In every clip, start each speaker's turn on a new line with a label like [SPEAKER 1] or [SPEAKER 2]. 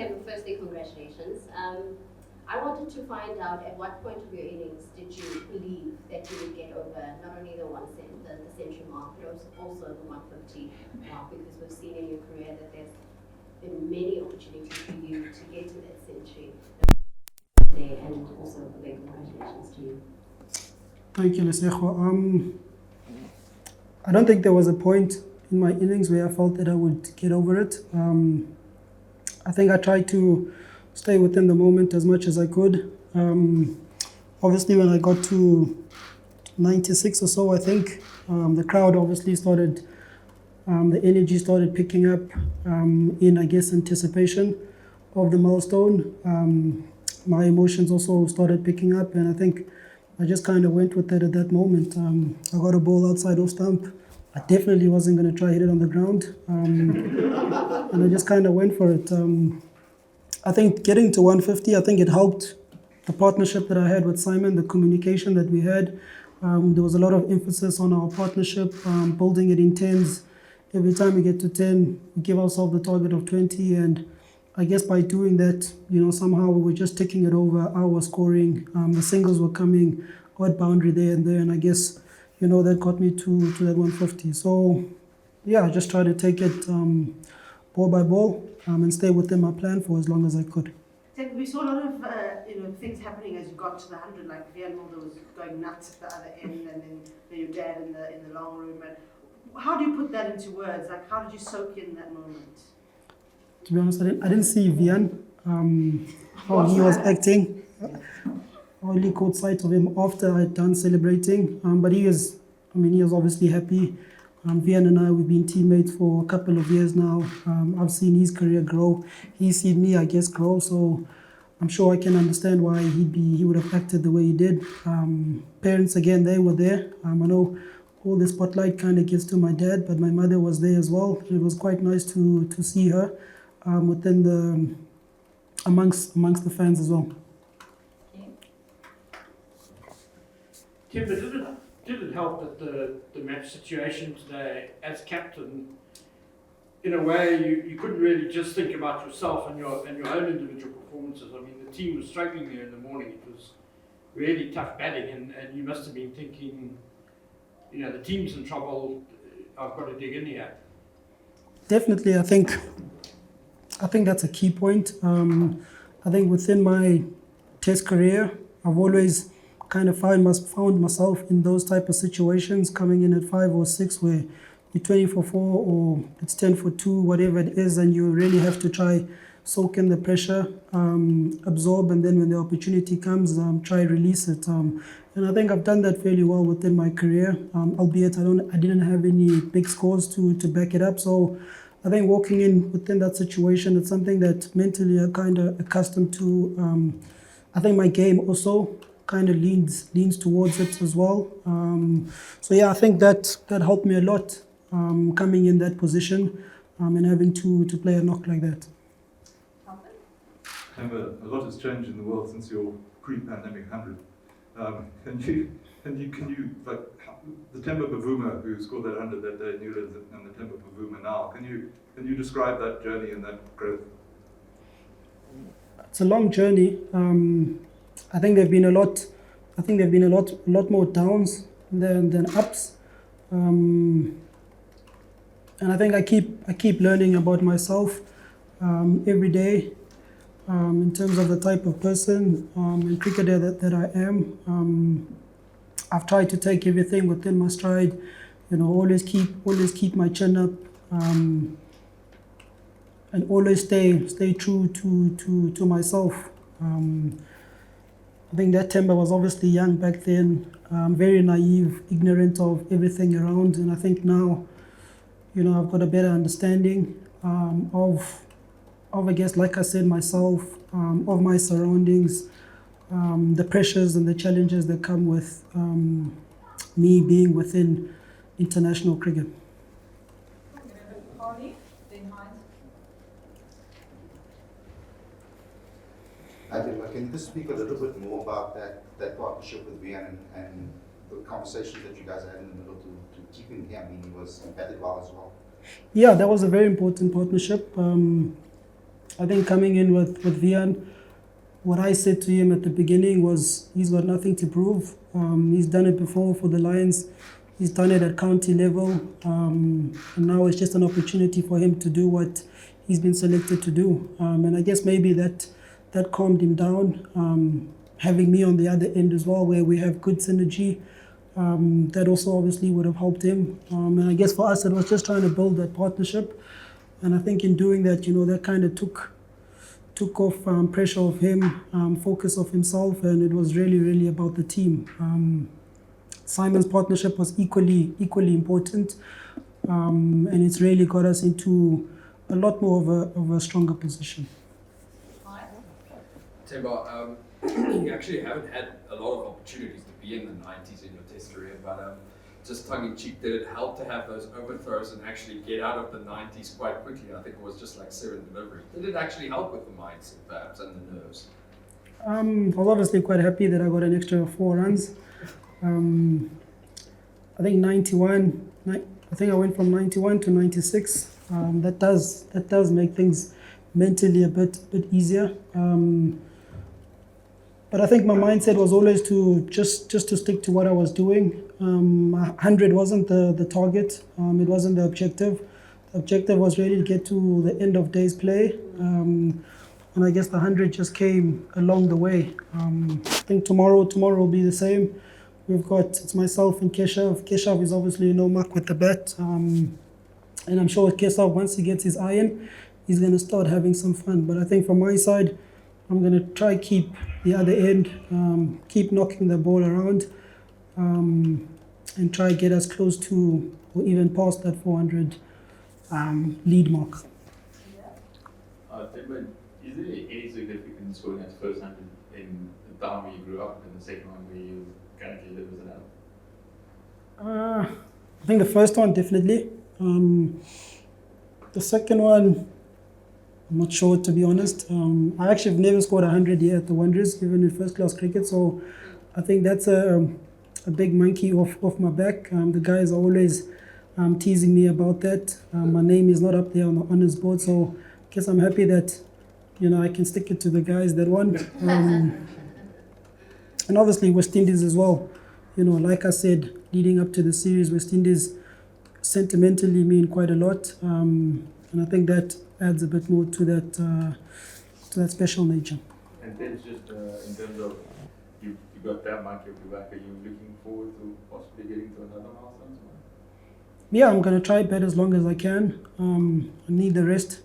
[SPEAKER 1] Temba, firstly, congratulations. I wanted to find out at what point of your innings did you believe that you would get over not only the the century mark, but also the 150 mark, because we've seen in your career that there's been many opportunities for you to get to that century today, and also a big congratulations to you.
[SPEAKER 2] Thank you, Lesego. I don't think there was a point in my innings where I felt that I would get over it. I think I tried to stay within the moment as much as I could. Obviously, when I got to 96 or so, I think the crowd obviously started, the energy started picking up in, I guess, anticipation of the milestone. My emotions also started picking up, and I think I just kind of went with it at that moment. I got a ball outside off stump. I definitely wasn't going to try hit it on the ground, and I just kind of went for it. I think getting to 150, I think it helped the partnership that I had with Simon, the communication that we had. There was a lot of emphasis on our partnership, building it in tens. Every time we get to 10, we give ourselves the target of 20, and I guess by doing that, somehow we were just ticking it over. I was scoring, the singles were coming, odd boundary there and there, and I guess, that got me to that 150. So, yeah, I just tried to take it ball by ball and stay within my plan for as long as I could.
[SPEAKER 3] We saw a lot of things happening as you got to the 100, like Vian Mulder was going nuts at the other end, and then your dad in the long room. And how do you put that into words? Like, how did you soak in that moment?
[SPEAKER 2] To be honest, I didn't see Vian, how he was acting. I only caught sight of him after I had done celebrating. But he was obviously happy. Vian and I, we've been teammates for a couple of years now. I've seen his career grow. He's seen me, I guess, grow. So I'm sure I can understand why he would have acted the way he did. Parents, again, they were there. I know all the spotlight kind of gets to my dad, but my mother was there as well. It was quite nice to see her within amongst the fans as well.
[SPEAKER 4] Temba, did it help that the match situation today, as captain, in a way you couldn't really just think about yourself and your own individual performances? I mean, the team was struggling there in the morning. It was really tough batting, and you must have been thinking, the team's in trouble. I've got to dig in here.
[SPEAKER 2] Definitely, I think that's a key point. I think within my test career, I've always kind of found myself in those type of situations, coming in at 5 or 6 where you're 20 for 4 or it's 10 for 2, whatever it is, and you really have to try soak in the pressure, absorb, and then when the opportunity comes, try release it. And I think I've done that fairly well within my career, albeit I didn't have any big scores to back it up. So I think walking in within that situation, it's something that mentally I'm kind of accustomed to. I think my game also kind of leans towards it as well. So yeah, I think that helped me a lot coming in that position and having to play a knock like that.
[SPEAKER 5] Temba, a lot has changed in the world since your pre-pandemic 100. Can you like the Temba Bavuma who scored that 100 that day in Newlands and the Temba Bavuma now? Can you describe that journey and that growth?
[SPEAKER 2] It's a long journey. I think there've been a lot more downs than ups. And I think I keep learning about myself every day in terms of the type of person and cricketer that I am. I've tried to take everything within my stride, always keep my chin up, and always stay true to myself. I think that Temba was obviously young back then, very naive, ignorant of everything around, and I think now, I've got a better understanding of I guess, like I said, myself, of my surroundings, the pressures and the challenges that come with me being within international cricket.
[SPEAKER 6] Can you just speak a little bit more about that partnership with Vian and the conversations that you guys had in the middle to keeping him? I mean, he was batted well as well.
[SPEAKER 2] Yeah, that was a very important partnership. I think coming in with Vian, what I said to him at the beginning was he's got nothing to prove. He's done it before for the Lions. He's done it at county level. And now it's just an opportunity for him to do what he's been selected to do. And I guess maybe that calmed him down. Having me on the other end as well, where we have good synergy, that also obviously would have helped him. And I guess for us, it was just trying to build that partnership. And I think in doing that, that kind of took off pressure of him, focus of himself, and it was really, really about the team. Simon's partnership was equally important, and it's really got us into a lot more of a stronger position.
[SPEAKER 7] Temba, you actually haven't had a lot of opportunities to be in the 90s in your test career, but just tongue-in-cheek, did it help to have those overthrows and actually get out of the 90s quite quickly? I think it was just like 7 delivery. Did it actually help with the mindset perhaps and the nerves?
[SPEAKER 2] I was obviously quite happy that I got an extra 4 runs. I think 91, I think I went from 91 to 96. That does make things mentally a bit easier. But I think my mindset was always to just to stick to what I was doing. 100 wasn't the target. It wasn't the objective. The objective was really to get to the end of day's play. And I guess the 100 just came along the way. I think tomorrow will be the same. It's myself and Keshav. Keshav is obviously no muck with the bat. And I'm sure Keshav, once he gets his iron, he's going to start having some fun. But I think from my side, I'm going to try keep the other end, keep knocking the ball around, and try get us close to or even past that 400 lead mark.
[SPEAKER 8] Temba, is there any significance scoring that first 100 in the town where you grew up and the second one where you currently live as an adult?
[SPEAKER 2] I think the first one definitely. The second one, I'm not sure, to be honest. I actually have never scored 100 here at the Wanderers, even in first class cricket. So I think that's a big monkey off my back. The guys are always teasing me about that. My name is not up there on the honours board, so I guess I'm happy that I can stick it to the guys that won. And obviously West Indies as well. Like I said, leading up to the series, West Indies sentimentally mean quite a lot, and I think that adds a bit more to that special nature.
[SPEAKER 8] And then just in terms of you got that monkey off your back, are you looking forward to possibly getting to another milestone?
[SPEAKER 2] Yeah, I'm going to try bet as long as I can. I need the rest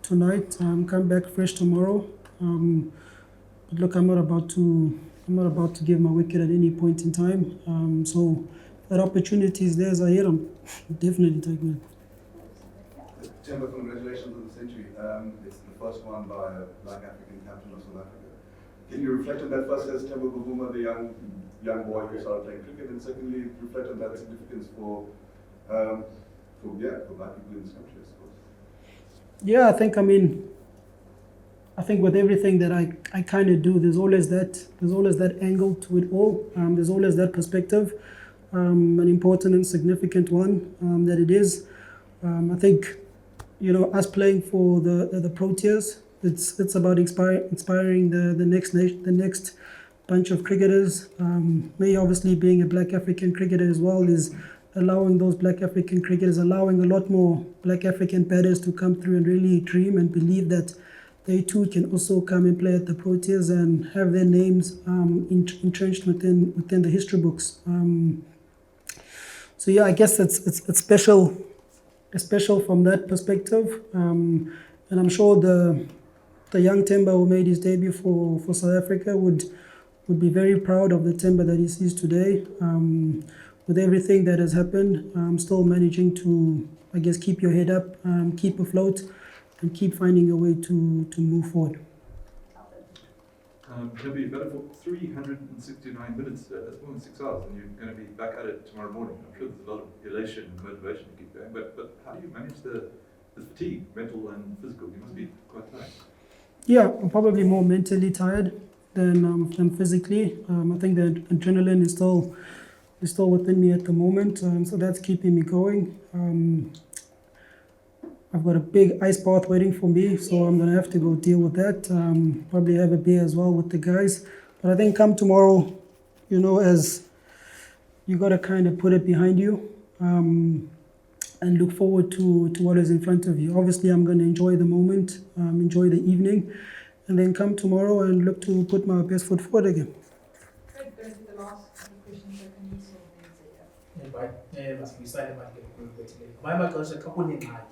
[SPEAKER 2] tonight. Come back fresh tomorrow. But look, I'm not about to give my wicket at any point in time. So that opportunity is there, Zahir. I'm definitely taking it.
[SPEAKER 9] Temba, congratulations on the century. It's the first one by a Black African captain of South Africa. Can you reflect on that first as Temba Bavuma, the young boy who started playing cricket, and secondly, reflect on that significance for Black people in this country, I suppose?
[SPEAKER 2] Yeah, I think with everything that I kind of do, there's always that angle to it all. There's always that perspective, an important and significant one that it is. I think, us playing for the Proteas, it's about inspiring the next bunch of cricketers. Me obviously being a Black African cricketer as well is allowing those Black African cricketers, allowing a lot more Black African batters to come through and really dream and believe that they too can also come and play at the Proteas and have their names entrenched within the history books. So yeah, I guess it's special from that perspective, and I'm sure the young Temba who made his debut for South Africa would be very proud of the Temba that he sees today. With everything that has happened, still managing to, I guess, keep your head up, keep afloat, and keep finding a way to move forward.
[SPEAKER 5] Temba, you've got it for 369 minutes. That's more than 6 hours, and you're going to be back at it tomorrow morning. I'm sure there's a lot of elation and motivation to keep going, but how do you manage the fatigue, mental and physical? You must be quite tired.
[SPEAKER 2] Yeah, I'm probably more mentally tired than physically. I think the adrenaline is still within me at the moment, so that's keeping me going. I've got a big ice bath waiting for me, so I'm gonna have to go deal with that. Probably have a beer as well with the guys. But I think come tomorrow, as you gotta kind of put it behind you, and look forward to what is in front of you. Obviously, I'm gonna enjoy the moment, enjoy the evening, and then come tomorrow and look to put my best foot forward again.
[SPEAKER 10] Great, going to the last question, so can you sort of answer?
[SPEAKER 11] Right, masibuyisane manje ngikukhululekile. Ngamanye amaxesha xa kunengxaki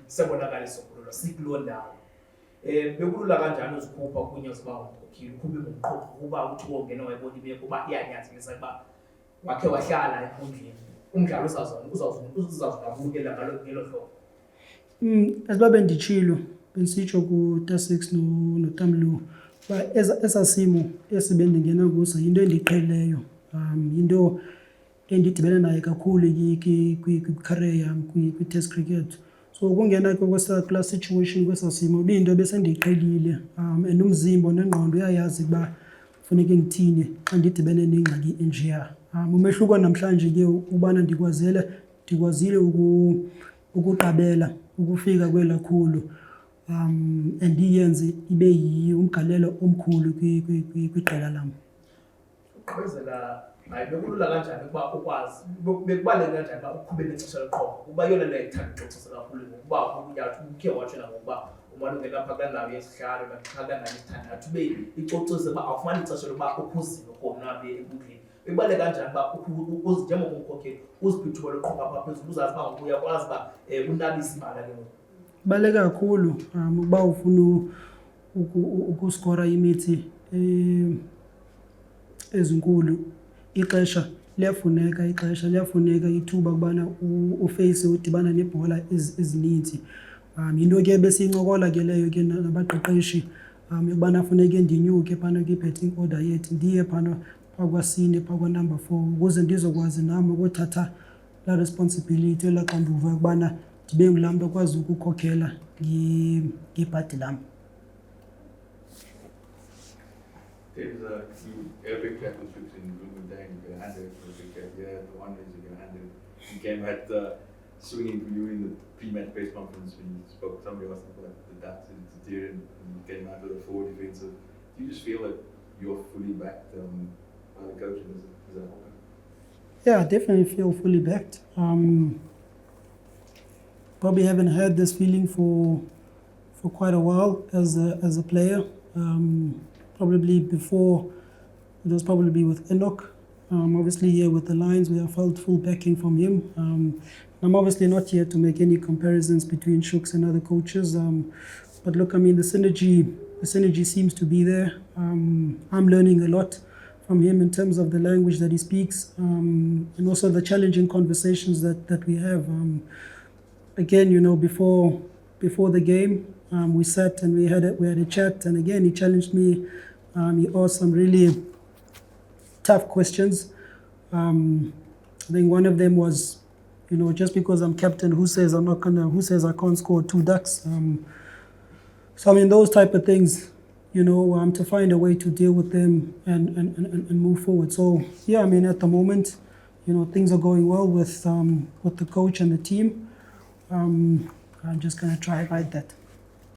[SPEAKER 11] sebonakala isisombululo sikuloo ndawo. Bekulula kanjani uzikhupha kunye ziba ngumkhokheli, ukhuphe ngomqoqo kuba uthi wongena wayibona imeko uba iyanyanzelisa ukuba wakhe wahlala enkundleni. Umdlalo uzawuzabukela ngelo hlobo.
[SPEAKER 2] As babe nditshilo bensitsho kuTasix noTamlu ba esasimo esibendingena kuso into endiqheleyo, into endidibene nayo kakhulu kwi-career yam kwi-test cricket. So ukungena kula situation kwesasimo biyinto besendiyiqhelile, and umzimba nengqondo uyayazi ukuba funeke ngithini xa ndidibene nengxaki enjeya. Umehluko namhlanje ke ubana ndikwazile ukuqabela ukufika kwelakhulu, and ndiyenze ibe umgalelo omkhulu kwiqela lam.
[SPEAKER 11] Uqhubezela hayi bekulula kanjani ukuba ukwazi bekubaluleke kanjani ukuba uqhube nexesha liqhobo kuba yona le ithanda uxoxisa kakhulu ngokuba ukhe watsho nangokuba umalunge lapha kula ndawo yesihlanu naxa kula ndawo yesithandathu ube icocise uba awufumani ixesha lokuba uphuzile konwabe enkundleni. Bekubaluleke kanjani uba njengomkhokheli uziphe ithuba loqhuba apha phezulu uzazi uba ngoku uyakwazi uba unabise ibala ke ngoku.
[SPEAKER 2] Kubaluleke kakhulu ukuba ufuna ukuskora imithi ezinkulu. Ixesha liyafuneka, ithuba ukubana ufeyise udibana nebhola ezininzi. Yinto ke besiyincokola ke leyo ke nabaqeqeshi, yokubana funeke ndinyuke phana kwi-batting order yethu, ndiye phana kwakwasine number 4 ukuze ndizokwazi nam ukuthatha laa responsibility, elaa xanduva yokubana ndibe ngulaa mntu okwazi ukukhokhela ngebhadi lam.
[SPEAKER 8] There's a big battle switch in Bloemfontein, you can handle it for a big gap. Yeah, the one is you can handle it. You came at swinging for you in the pre-match press conference when you spoke. Somebody asked about the depth in Tyrion and you came out with a forward defensive. Do you just feel that you're fully backed by the coach and is that okay?
[SPEAKER 2] Yeah, I definitely feel fully backed. Probably haven't had this feeling for quite a while as a player. Probably before, it was probably with Enoch. Obviously here with the Lions, we have felt full backing from him. I'm obviously not here to make any comparisons between Shooks and other coaches. But look, I mean, the synergy seems to be there. I'm learning a lot from him in terms of the language that he speaks, and also the challenging conversations that we have. Again, before the game, we sat and we had a chat, and again, he challenged me. He asked some really tough questions. I think one of them was, just because I'm captain, who says I can't score 2 ducks? So I mean, those type of things, to find a way to deal with them and move forward. So yeah, I mean, at the moment, things are going well with the coach and the team. I'm just gonna try and ride that.